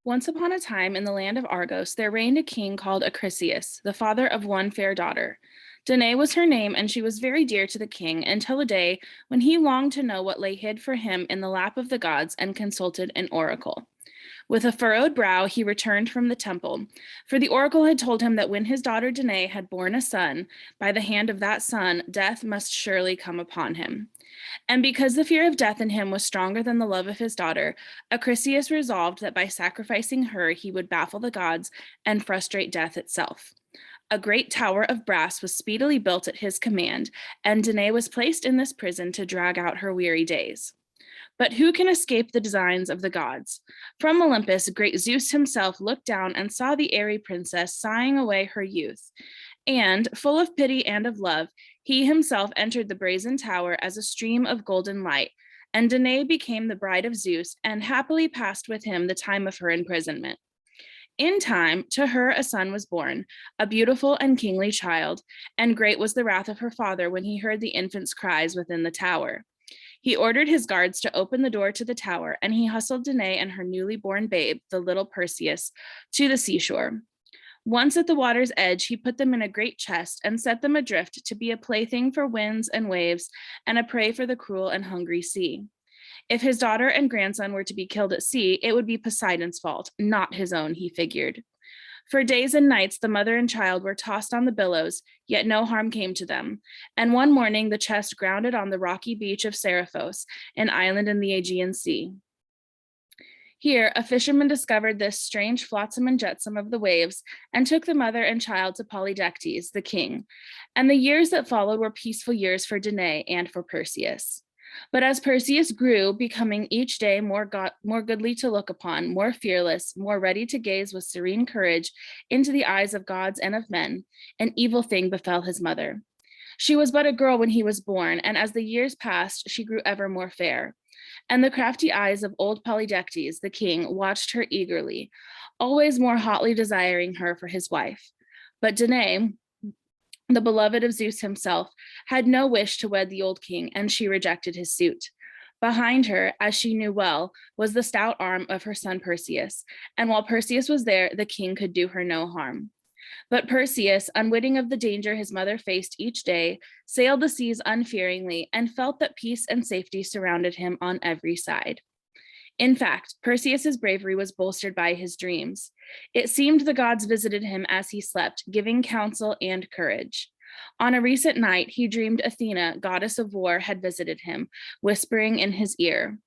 Once upon a time in the land of Argos, there reigned a king called Acrisius, the father of one fair daughter. Danae was her name, and she was very dear to the king until a day when he longed to know what lay hid for him in the lap of the gods and consulted an oracle. With a furrowed brow, he returned from the temple, for the oracle had told him that when his daughter Danae had borne a son, by the hand of that son, death must surely come upon him. And because the fear of death in him was stronger than the love of his daughter, Acrisius resolved that by sacrificing her, he would baffle the gods and frustrate death itself. A great tower of brass was speedily built at his command, and Danae was placed in this prison to drag out her weary days. But who can escape the designs of the gods? From Olympus, great Zeus himself looked down and saw the airy princess sighing away her youth. And, full of pity and of love, he himself entered the brazen tower as a stream of golden light, and Danae became the bride of Zeus and happily passed with him the time of her imprisonment. In time, to her a son was born, a beautiful and kingly child, and great was the wrath of her father when he heard the infant's cries within the tower. He ordered his guards to open the door to the tower, and he hustled Danae and her newly born babe, the little Perseus, to the seashore. Once at the water's edge, he put them in a great chest and set them adrift to be a plaything for winds and waves and a prey for the cruel and hungry sea. If his daughter and grandson were to be killed at sea, it would be Poseidon's fault, not his own, he figured. For days and nights, the mother and child were tossed on the billows, yet no harm came to them. And one morning, the chest grounded on the rocky beach of Seriphos, an island in the Aegean Sea. Here, a fisherman discovered this strange flotsam and jetsam of the waves and took the mother and child to Polydectes, the king. And the years that followed were peaceful years for Danae and for Perseus. But as Perseus grew, becoming each day more goodly to look upon, more fearless, more ready to gaze with serene courage into the eyes of gods and of men, an evil thing befell his mother. She was but a girl when he was born, and as the years passed, she grew ever more fair. And the crafty eyes of old Polydectes, the king, watched her eagerly, always more hotly desiring her for his wife. But Danae, the beloved of Zeus himself, had no wish to wed the old king, and she rejected his suit. Behind her, as she knew well, was the stout arm of her son Perseus, and while Perseus was there, the king could do her no harm. But Perseus, unwitting of the danger his mother faced each day, sailed the seas unfearingly and felt that peace and safety surrounded him on every side. In fact, Perseus's bravery was bolstered by his dreams. It seemed the gods visited him as he slept, giving counsel and courage. On a recent night, he dreamed Athena, goddess of war, had visited him, whispering in his ear,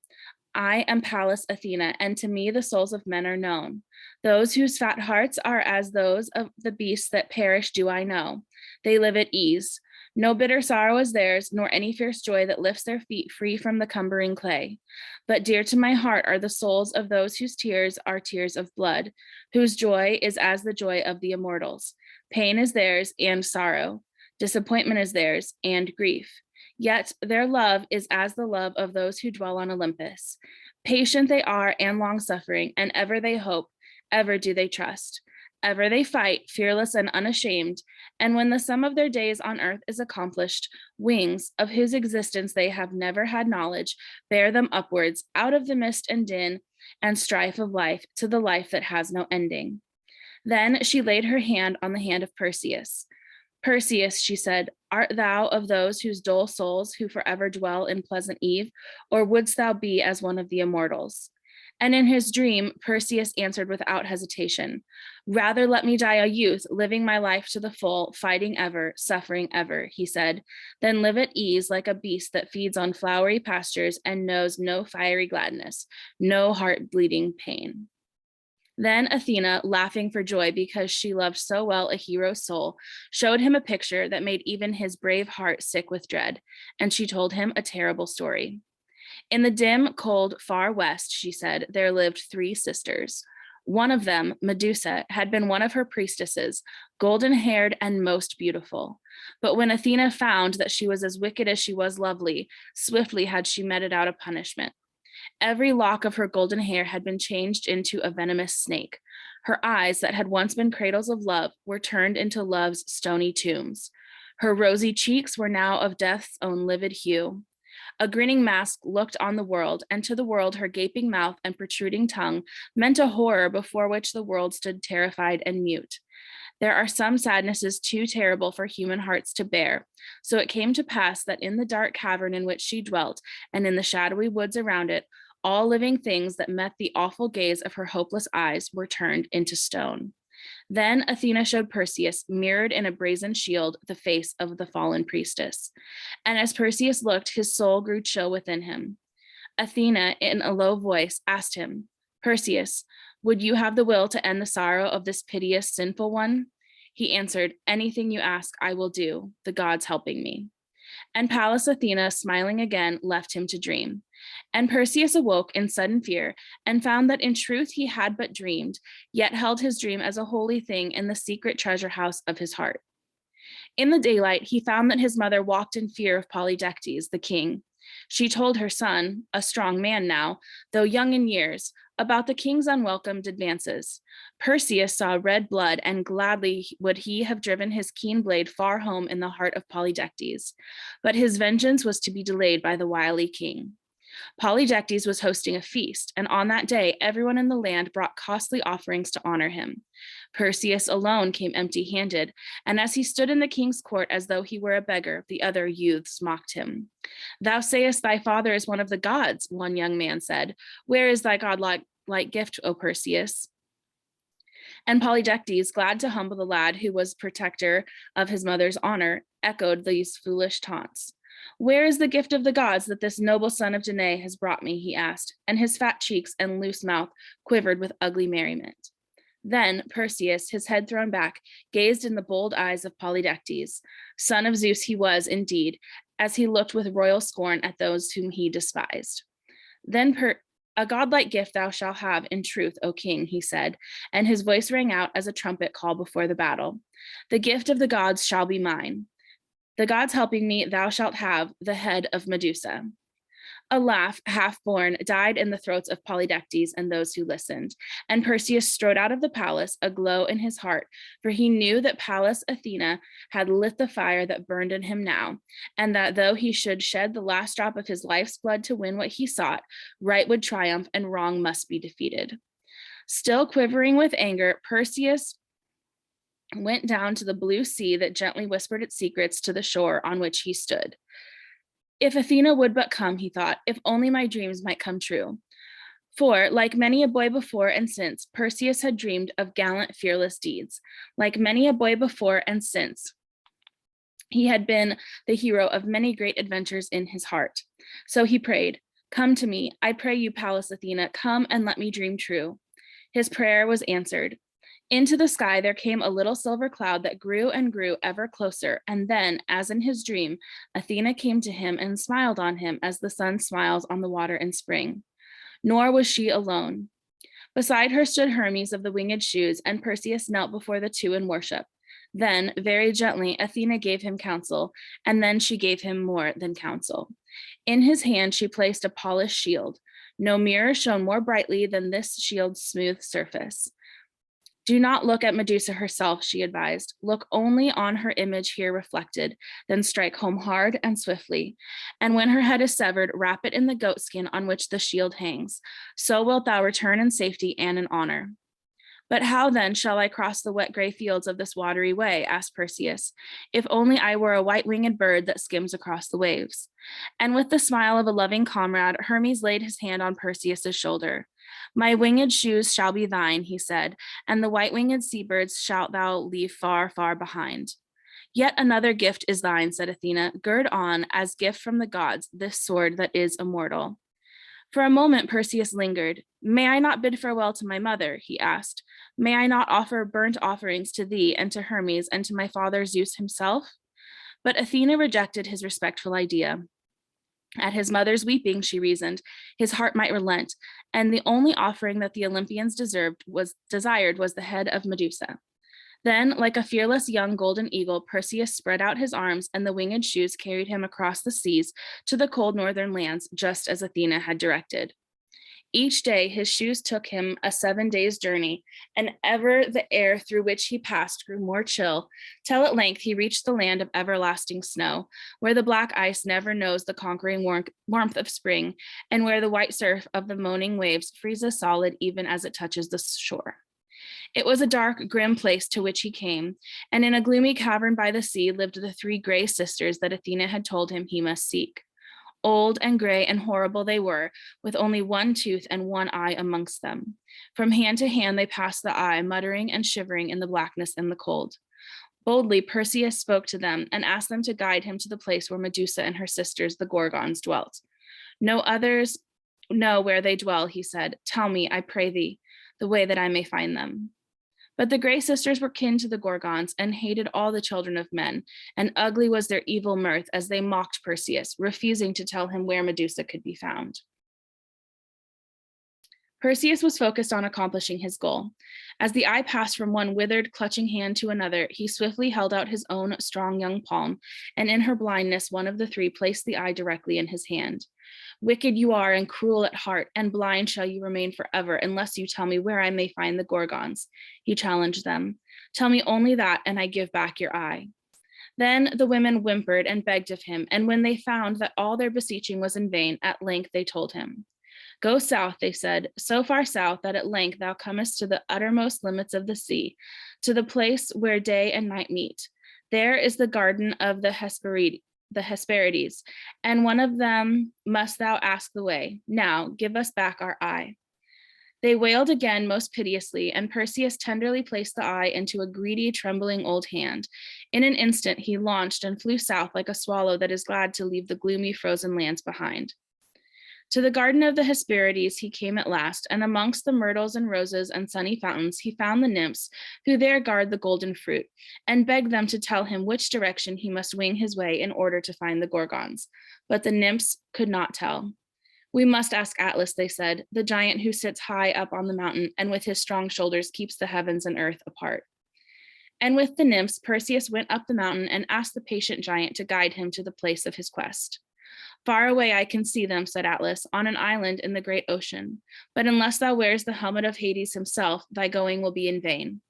"I am Pallas Athena, and to me the souls of men are known. Those whose fat hearts are as those of the beasts that perish do I know. They live at ease. No bitter sorrow is theirs, nor any fierce joy that lifts their feet free from the cumbering clay. But dear to my heart are the souls of those whose tears are tears of blood, whose joy is as the joy of the immortals. Pain is theirs and sorrow. Disappointment is theirs and grief. Yet their love is as the love of those who dwell on Olympus. Patient they are and long-suffering, and ever they hope, ever do they trust. Ever they fight, fearless and unashamed, and when the sum of their days on earth is accomplished, wings, of whose existence they have never had knowledge, bear them upwards out of the mist and din and strife of life to the life that has no ending." Then she laid her hand on the hand of Perseus. "Perseus," she said, "art thou of those whose dull souls who forever dwell in pleasant eve, or wouldst thou be as one of the immortals?" And in his dream, Perseus answered without hesitation, "Rather let me die a youth, living my life to the full, fighting ever, suffering ever," he said, "than live at ease like a beast that feeds on flowery pastures and knows no fiery gladness, no heart-bleeding pain." Then Athena, laughing for joy because she loved so well a hero's soul, showed him a picture that made even his brave heart sick with dread, and she told him a terrible story. In the dim, cold, far west, she said, there lived three sisters. One of them, Medusa, had been one of her priestesses, golden-haired and most beautiful. But when Athena found that she was as wicked as she was lovely, swiftly had she meted out a punishment. Every lock of her golden hair had been changed into a venomous snake. Her eyes, that had once been cradles of love, were turned into love's stony tombs. Her rosy cheeks were now of death's own livid hue. A grinning mask looked on the world, and to the world her gaping mouth and protruding tongue meant a horror before which the world stood terrified and mute. There are some sadnesses too terrible for human hearts to bear. So it came to pass that in the dark cavern in which she dwelt, and in the shadowy woods around it, all living things that met the awful gaze of her hopeless eyes were turned into stone. Then Athena showed Perseus, mirrored in a brazen shield, the face of the fallen priestess. And as Perseus looked, his soul grew chill within him. Athena, in a low voice, asked him, Perseus, would you have the will to end the sorrow of this piteous, sinful one? He answered, anything you ask, I will do, the gods helping me. And Pallas Athena, smiling again, left him to dream. And Perseus awoke in sudden fear and found that in truth he had but dreamed, yet held his dream as a holy thing in the secret treasure house of his heart. In the daylight, he found that his mother walked in fear of Polydectes, the king. She told her son, a strong man now, though young in years, about the king's unwelcomed advances. Perseus saw red blood, and gladly would he have driven his keen blade far home in the heart of Polydectes. But his vengeance was to be delayed by the wily king. Polydectes was hosting a feast, and on that day, everyone in the land brought costly offerings to honor him. Perseus alone came empty-handed, and as he stood in the king's court as though he were a beggar, the other youths mocked him. Thou sayest thy father is one of the gods, one young man said. Where is thy godlike gift, O Perseus? And Polydectes, glad to humble the lad who was protector of his mother's honor, echoed these foolish taunts. Where is the gift of the gods that this noble son of Danae has brought me, he asked, and his fat cheeks and loose mouth quivered with ugly merriment. Then Perseus, his head thrown back, gazed in the bold eyes of Polydectes. Son of Zeus he was indeed, as he looked with royal scorn at those whom he despised. Then a godlike gift thou shalt have in truth, O king, he said, and his voice rang out as a trumpet call before the battle. The gift of the gods shall be mine. The gods helping me, thou shalt have the head of Medusa. A laugh, half-born, died in the throats of Polydectes and those who listened, and Perseus strode out of the palace, aglow in his heart, for he knew that Pallas Athena had lit the fire that burned in him now, and that though he should shed the last drop of his life's blood to win what he sought, right would triumph and wrong must be defeated. Still quivering with anger, Perseus went down to the blue sea that gently whispered its secrets to the shore on which he stood. If Athena would but come, he thought, if only my dreams might come true. For, like many a boy before and since, Perseus had dreamed of gallant, fearless deeds. Like many a boy before and since, he had been the hero of many great adventures in his heart. So he prayed, come to me, I pray you, Pallas Athena, come and let me dream true. His prayer was answered. Into the sky there came a little silver cloud that grew and grew ever closer, and then, as in his dream, Athena came to him and smiled on him as the sun smiles on the water in spring. Nor was she alone. Beside her stood Hermes of the winged shoes, and Perseus knelt before the two in worship. Then, very gently, Athena gave him counsel, and then she gave him more than counsel. In his hand she placed a polished shield. No mirror shone more brightly than this shield's smooth surface. Do not look at Medusa herself, she advised. Look only on her image here reflected, then strike home hard and swiftly. And when her head is severed, wrap it in the goatskin on which the shield hangs. So wilt thou return in safety and in honor. But how then shall I cross the wet gray fields of this watery way? Asked Perseus. If only I were a white-winged bird that skims across the waves. And with the smile of a loving comrade, Hermes laid his hand on Perseus's shoulder. My winged shoes shall be thine, he said, and the white-winged seabirds shalt thou leave far, far behind. Yet another gift is thine, said Athena. Gird on, as gift from the gods, this sword that is immortal. For a moment, Perseus lingered. May I not bid farewell to my mother? He asked. May I not offer burnt offerings to thee and to Hermes and to my father Zeus himself? But Athena rejected his respectful idea. At his mother's weeping, she reasoned, his heart might relent, and the only offering that the Olympians desired was the head of Medusa. Then, like a fearless young golden eagle, Perseus spread out his arms, and the winged shoes carried him across the seas to the cold northern lands, just as Athena had directed. Each day his shoes took him a 7 days' journey, and ever the air through which he passed grew more chill, till at length he reached the land of everlasting snow, where the black ice never knows the conquering warmth of spring, and where the white surf of the moaning waves freezes solid even as it touches the shore. It was a dark, grim place to which he came, and in a gloomy cavern by the sea lived the three gray sisters that Athena had told him he must seek. Old and gray and horrible they were, with only one tooth and one eye amongst them. From hand to hand they passed the eye, muttering and shivering in the blackness and the cold. Boldly Perseus spoke to them and asked them to guide him to the place where Medusa and her sisters, the Gorgons, dwelt. No others know where they dwell, he said. Tell me, I pray thee, the way that I may find them. But the Grey sisters were kin to the Gorgons and hated all the children of men, and ugly was their evil mirth as they mocked Perseus, refusing to tell him where Medusa could be found. Perseus was focused on accomplishing his goal. As the eye passed from one withered, clutching hand to another, he swiftly held out his own strong young palm, and in her blindness, one of the three placed the eye directly in his hand. Wicked you are and cruel at heart, and blind shall you remain forever, unless you tell me where I may find the Gorgons, he challenged them. Tell me only that, and I give back your eye. Then the women whimpered and begged of him, and when they found that all their beseeching was in vain, at length they told him. Go south, they said, so far south that at length thou comest to the uttermost limits of the sea, to the place where day and night meet. There is the garden of the Hesperides, and one of them must thou ask the way. Now, give us back our eye. They wailed again most piteously, and Perseus tenderly placed the eye into a greedy, trembling old hand. In an instant, he launched and flew south like a swallow that is glad to leave the gloomy, frozen lands behind. To the garden of the Hesperides he came at last, and amongst the myrtles and roses and sunny fountains he found the nymphs who there guard the golden fruit, and begged them to tell him which direction he must wing his way in order to find the Gorgons. But the nymphs could not tell. We must ask Atlas, they said, the giant who sits high up on the mountain and with his strong shoulders keeps the heavens and earth apart. And with the nymphs, Perseus went up the mountain and asked the patient giant to guide him to the place of his quest. Far away I can see them, said Atlas, on an island in the great ocean. But unless thou wears the helmet of Hades himself, thy going will be in vain.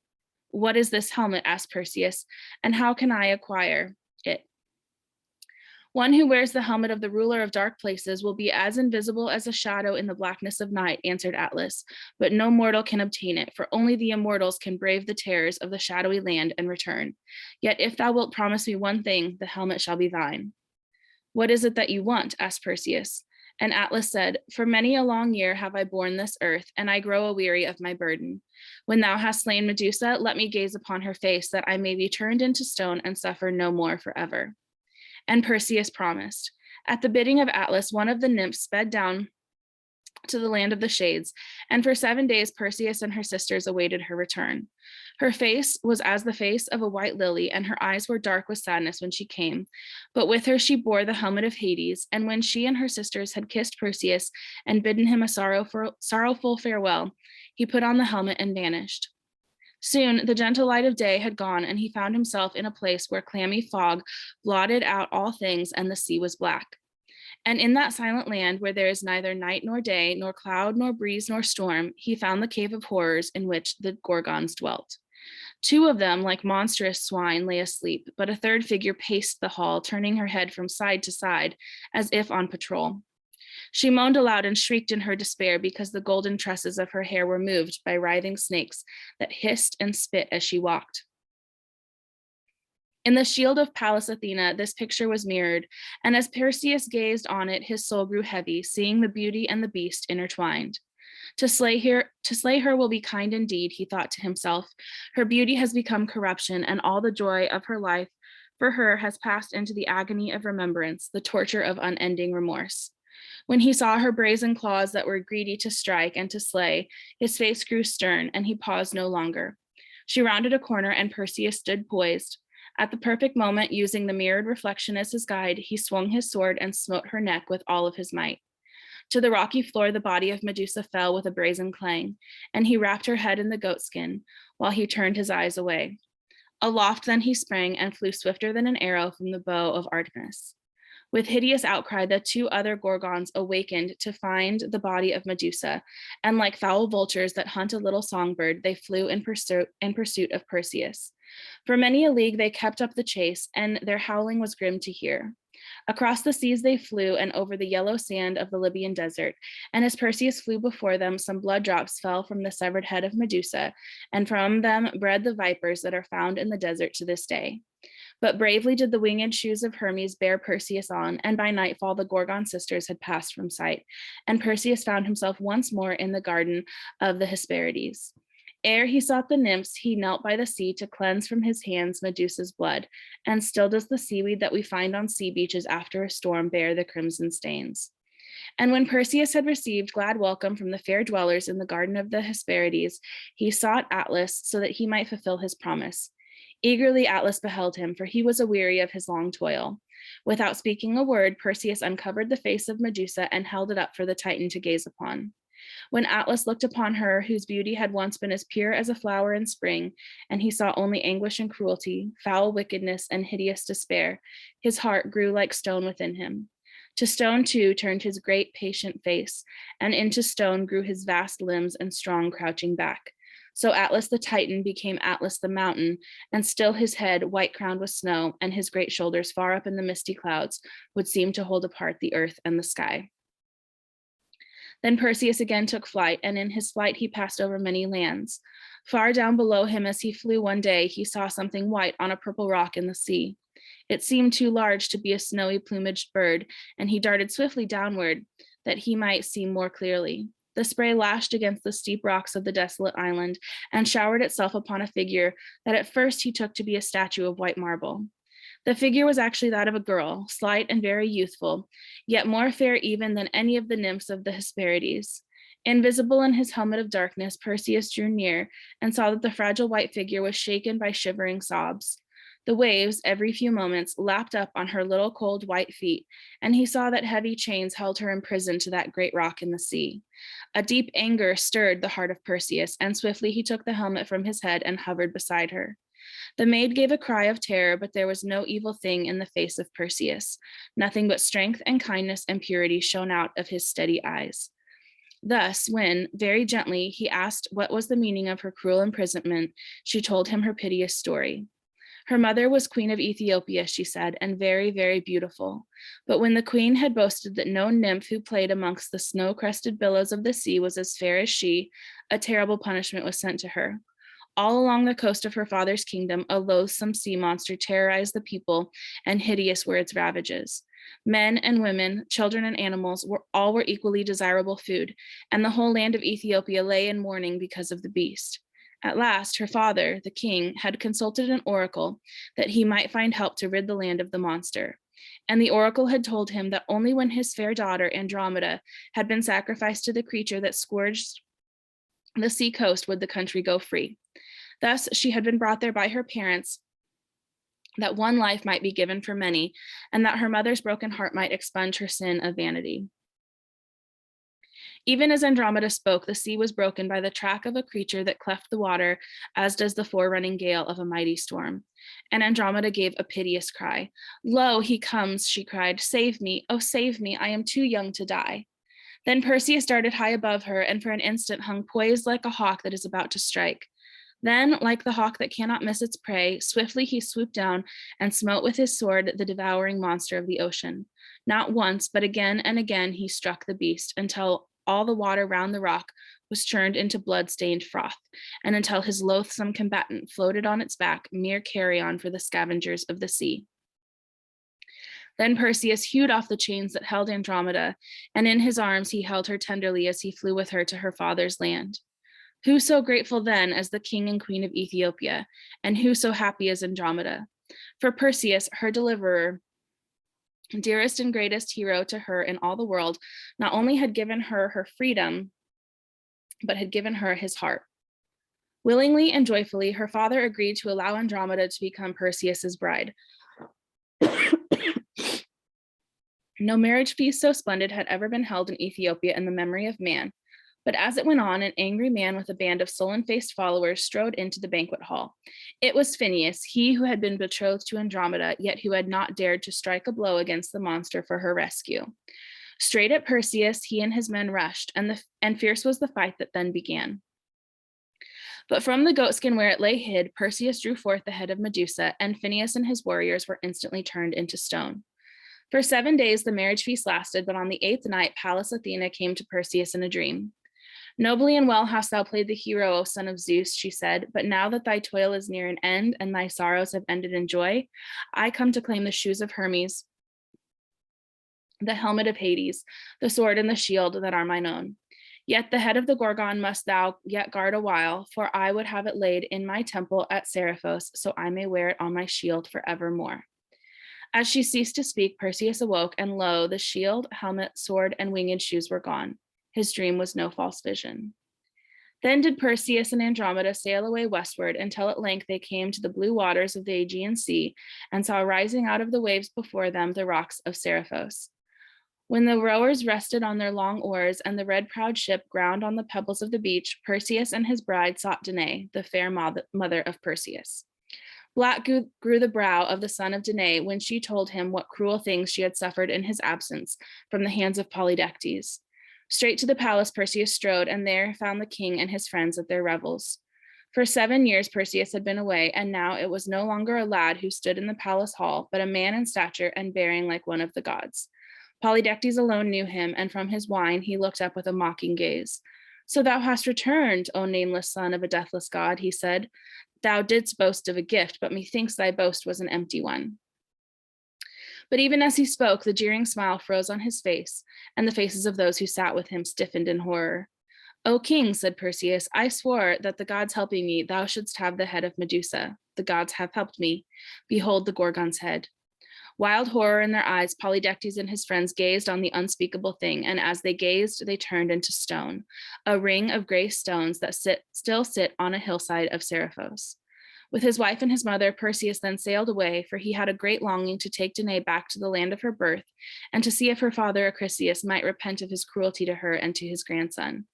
What is this helmet? Asked Perseus, and how can I acquire it? One who wears the helmet of the ruler of dark places will be as invisible as a shadow in the blackness of night, answered Atlas, but no mortal can obtain it, for only the immortals can brave the terrors of the shadowy land and return. Yet if thou wilt promise me one thing, the helmet shall be thine. What is it that you want? Asked Perseus. And Atlas said, for many a long year have I borne this earth, and I grow aweary of my burden. When thou hast slain Medusa, let me gaze upon her face, that I may be turned into stone and suffer no more forever. And Perseus promised. At the bidding of Atlas, one of the nymphs sped down to the land of the shades, and for 7 days Perseus and her sisters awaited her return. Her face was as the face of a white lily, and her eyes were dark with sadness when she came. But with her she bore the helmet of Hades, and when she and her sisters had kissed Perseus and bidden him a sorrowful farewell, he put on the helmet and vanished. Soon the gentle light of day had gone, and he found himself in a place where clammy fog blotted out all things, and the sea was black. And in that silent land where there is neither night nor day, nor cloud nor breeze nor storm, he found the cave of horrors in which the Gorgons dwelt. 2 of them, like monstrous swine, lay asleep, but a third figure paced the hall, turning her head from side to side, as if on patrol. She moaned aloud and shrieked in her despair because the golden tresses of her hair were moved by writhing snakes that hissed and spit as she walked. In the shield of Pallas Athena, this picture was mirrored, and as Perseus gazed on it, his soul grew heavy, seeing the beauty and the beast intertwined. To slay her will be kind indeed, he thought to himself. Her beauty has become corruption, and all the joy of her life for her has passed into the agony of remembrance, the torture of unending remorse. When he saw her brazen claws that were greedy to strike and to slay, his face grew stern, and he paused no longer. She rounded a corner, and Perseus stood poised. At the perfect moment, using the mirrored reflection as his guide, he swung his sword and smote her neck with all of his might. To the rocky floor, the body of Medusa fell with a brazen clang, and he wrapped her head in the goatskin while he turned his eyes away. Aloft then he sprang and flew swifter than an arrow from the bow of Artemis. With hideous outcry, the two other Gorgons awakened to find the body of Medusa, and like foul vultures that hunt a little songbird, they flew in pursuit of Perseus. For many a league they kept up the chase, and their howling was grim to hear. Across the seas they flew, and over the yellow sand of the Libyan desert. And as Perseus flew before them, some blood drops fell from the severed head of Medusa, and from them bred the vipers that are found in the desert to this day. But bravely did the winged shoes of Hermes bear Perseus on, and by nightfall the Gorgon sisters had passed from sight, and Perseus found himself once more in the garden of the Hesperides. Ere he sought the nymphs, he knelt by the sea to cleanse from his hands Medusa's blood, and still does the seaweed that we find on sea beaches after a storm bear the crimson stains. And when Perseus had received glad welcome from the fair dwellers in the garden of the Hesperides, he sought Atlas so that he might fulfill his promise. Eagerly Atlas beheld him, for he was aweary of his long toil. Without speaking a word, Perseus uncovered the face of Medusa and held it up for the Titan to gaze upon. When Atlas looked upon her, whose beauty had once been as pure as a flower in spring, and he saw only anguish and cruelty, foul wickedness and hideous despair, his heart grew like stone within him. To stone, too, turned his great patient face, and into stone grew his vast limbs and strong crouching back. So Atlas the Titan became Atlas the mountain, and still his head, white crowned with snow, and his great shoulders far up in the misty clouds, would seem to hold apart the earth and the sky. Then Perseus again took flight, and in his flight he passed over many lands. Far down below him as he flew one day, he saw something white on a purple rock in the sea. It seemed too large to be a snowy plumaged bird, and he darted swiftly downward that he might see more clearly. The spray lashed against the steep rocks of the desolate island and showered itself upon a figure that at first he took to be a statue of white marble. The figure was actually that of a girl, slight and very youthful, yet more fair even than any of the nymphs of the Hesperides. Invisible in his helmet of darkness, Perseus drew near and saw that the fragile white figure was shaken by shivering sobs. The waves, every few moments, lapped up on her little cold white feet, and he saw that heavy chains held her imprisoned to that great rock in the sea. A deep anger stirred the heart of Perseus, and swiftly he took the helmet from his head and hovered beside her. The maid gave a cry of terror, but there was no evil thing in the face of Perseus. Nothing but strength and kindness and purity shone out of his steady eyes. Thus, when, very gently, he asked what was the meaning of her cruel imprisonment, she told him her piteous story. Her mother was Queen of Ethiopia, she said, and very, very beautiful. But when the queen had boasted that no nymph who played amongst the snow-crested billows of the sea was as fair as she, a terrible punishment was sent to her. All along the coast of her father's kingdom, a loathsome sea monster terrorized the people, and hideous were its ravages. Men and women, children and animals all were equally desirable food, and the whole land of Ethiopia lay in mourning because of the beast. At last, her father, the king, had consulted an oracle that he might find help to rid the land of the monster. And the oracle had told him that only when his fair daughter, Andromeda, had been sacrificed to the creature that scourged the sea coast would the country go free. Thus, she had been brought there by her parents, that one life might be given for many, and that her mother's broken heart might expunge her sin of vanity. Even as Andromeda spoke, the sea was broken by the track of a creature that cleft the water, as does the forerunning gale of a mighty storm. And Andromeda gave a piteous cry. Lo, he comes, she cried. Save me, oh, save me, I am too young to die. Then Perseus darted high above her, and for an instant hung poised like a hawk that is about to strike. Then, like the hawk that cannot miss its prey, swiftly he swooped down and smote with his sword the devouring monster of the ocean. Not once, but again and again he struck the beast, until all the water round the rock was churned into blood-stained froth, and until his loathsome combatant floated on its back, mere carrion for the scavengers of the sea. Then Perseus hewed off the chains that held Andromeda, and in his arms he held her tenderly as he flew with her to her father's land. Who so grateful then as the king and queen of Ethiopia, and who so happy as Andromeda? For Perseus, her deliverer, dearest and greatest hero to her in all the world, not only had given her her freedom, but had given her his heart. Willingly and joyfully, her father agreed to allow Andromeda to become Perseus's bride. No marriage feast so splendid had ever been held in Ethiopia in the memory of man. But as it went on, an angry man with a band of sullen-faced followers strode into the banquet hall. It was Phineus, he who had been betrothed to Andromeda, yet who had not dared to strike a blow against the monster for her rescue. Straight at Perseus, he and his men rushed, and fierce was the fight that then began. But from the goatskin where it lay hid, Perseus drew forth the head of Medusa, and Phineus and his warriors were instantly turned into stone. For 7 days the marriage feast lasted, but on the 8th night Pallas Athena came to Perseus in a dream. Nobly and well hast thou played the hero, O son of Zeus, she said, but now that thy toil is near an end and thy sorrows have ended in joy, I come to claim the shoes of Hermes, the helmet of Hades, the sword and the shield that are mine own. Yet the head of the Gorgon must thou yet guard a while, for I would have it laid in my temple at Seriphos, so I may wear it on my shield forevermore. As she ceased to speak, Perseus awoke, and lo, the shield, helmet, sword, and winged shoes were gone. His dream was no false vision. Then did Perseus and Andromeda sail away westward until at length they came to the blue waters of the Aegean Sea and saw rising out of the waves before them the rocks of Seriphos. When the rowers rested on their long oars and the red-prowed ship ground on the pebbles of the beach, Perseus and his bride sought Danae, the fair mother of Perseus. Black grew the brow of the son of Danae when she told him what cruel things she had suffered in his absence from the hands of Polydectes. Straight to the palace Perseus strode, and there found the king and his friends at their revels. For 7 years Perseus had been away, and now it was no longer a lad who stood in the palace hall, but a man in stature and bearing like one of the gods. Polydectes alone knew him, and from his wine he looked up with a mocking gaze. So thou hast returned, O nameless son of a deathless god, he said. Thou didst boast of a gift, but methinks thy boast was an empty one. But even as he spoke, the jeering smile froze on his face, and the faces of those who sat with him stiffened in horror. O king, said Perseus, I swore that the gods helping me, thou shouldst have the head of Medusa. The gods have helped me. Behold the Gorgon's head. Wild horror in their eyes, Polydectes and his friends gazed on the unspeakable thing, and as they gazed, they turned into stone, a ring of gray stones that still sit on a hillside of Seriphos. With his wife and his mother, Perseus then sailed away, for he had a great longing to take Danae back to the land of her birth, and to see if her father Acrisius might repent of his cruelty to her and to his grandson.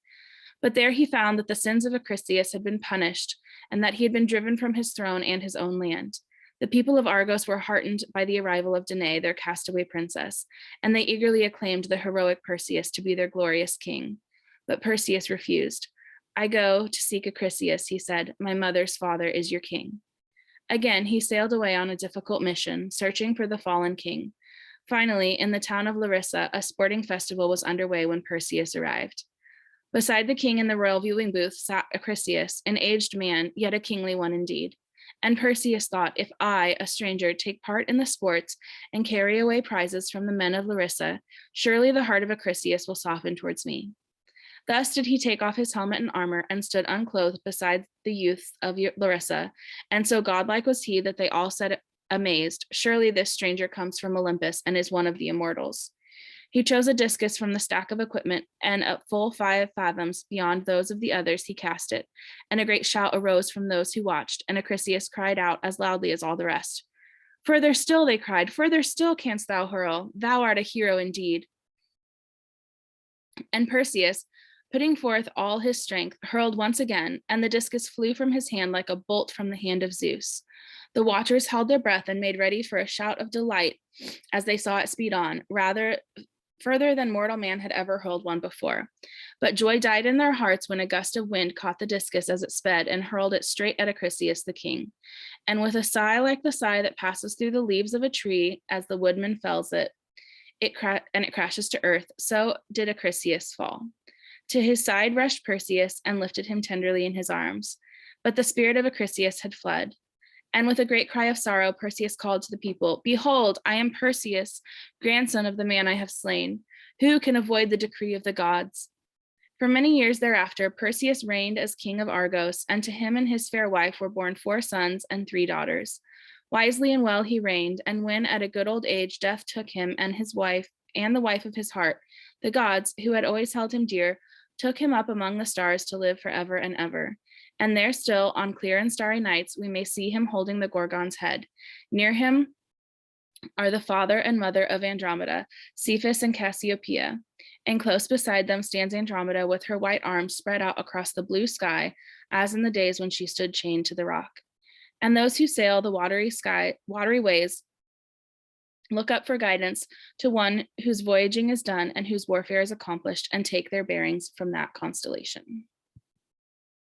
But there he found that the sins of Acrisius had been punished, and that he had been driven from his throne and his own land. The people of Argos were heartened by the arrival of Danae, their castaway princess, and they eagerly acclaimed the heroic Perseus to be their glorious king. But Perseus refused. I go to seek Acrisius, he said. My mother's father is your king. Again, he sailed away on a difficult mission, searching for the fallen king. Finally, in the town of Larissa, a sporting festival was underway when Perseus arrived. Beside the king in the royal viewing booth sat Acrisius, an aged man, yet a kingly one indeed. And Perseus thought, if I, a stranger, take part in the sports and carry away prizes from the men of Larissa, surely the heart of Acrisius will soften towards me. Thus did he take off his helmet and armor and stood unclothed beside the youths of Larissa, and so godlike was he that they all said amazed, surely this stranger comes from Olympus and is one of the immortals. He chose a discus from the stack of equipment, and at full 5 fathoms beyond those of the others he cast it, and a great shout arose from those who watched, and Acrisius cried out as loudly as all the rest. Further still, they cried, further still canst thou hurl, thou art a hero indeed. And Perseus, putting forth all his strength, hurled once again, and the discus flew from his hand like a bolt from the hand of Zeus. The watchers held their breath and made ready for a shout of delight as they saw it speed on, rather further than mortal man had ever hurled one before. But joy died in their hearts when a gust of wind caught the discus as it sped and hurled it straight at Acrisius the king. And with a sigh like the sigh that passes through the leaves of a tree as the woodman fells it, it crashes to earth, so did Acrisius fall. To his side rushed Perseus and lifted him tenderly in his arms. But the spirit of Acrisius had fled. And with a great cry of sorrow, Perseus called to the people, behold, I am Perseus, grandson of the man I have slain. Who can avoid the decree of the gods? For many years thereafter, Perseus reigned as king of Argos, and to him and his fair wife were born 4 sons and 3 daughters. Wisely and well he reigned, and when at a good old age death took him and his wife and the wife of his heart, the gods, who had always held him dear, took him up among the stars to live forever and ever. And there still, on clear and starry nights, we may see him holding the Gorgon's head. Near him are the father and mother of Andromeda, Cephas and Cassiopeia. And close beside them stands Andromeda with her white arms spread out across the blue sky, as in the days when she stood chained to the rock. And those who sail the watery ways look up for guidance to one whose voyaging is done and whose warfare is accomplished, and take their bearings from that constellation.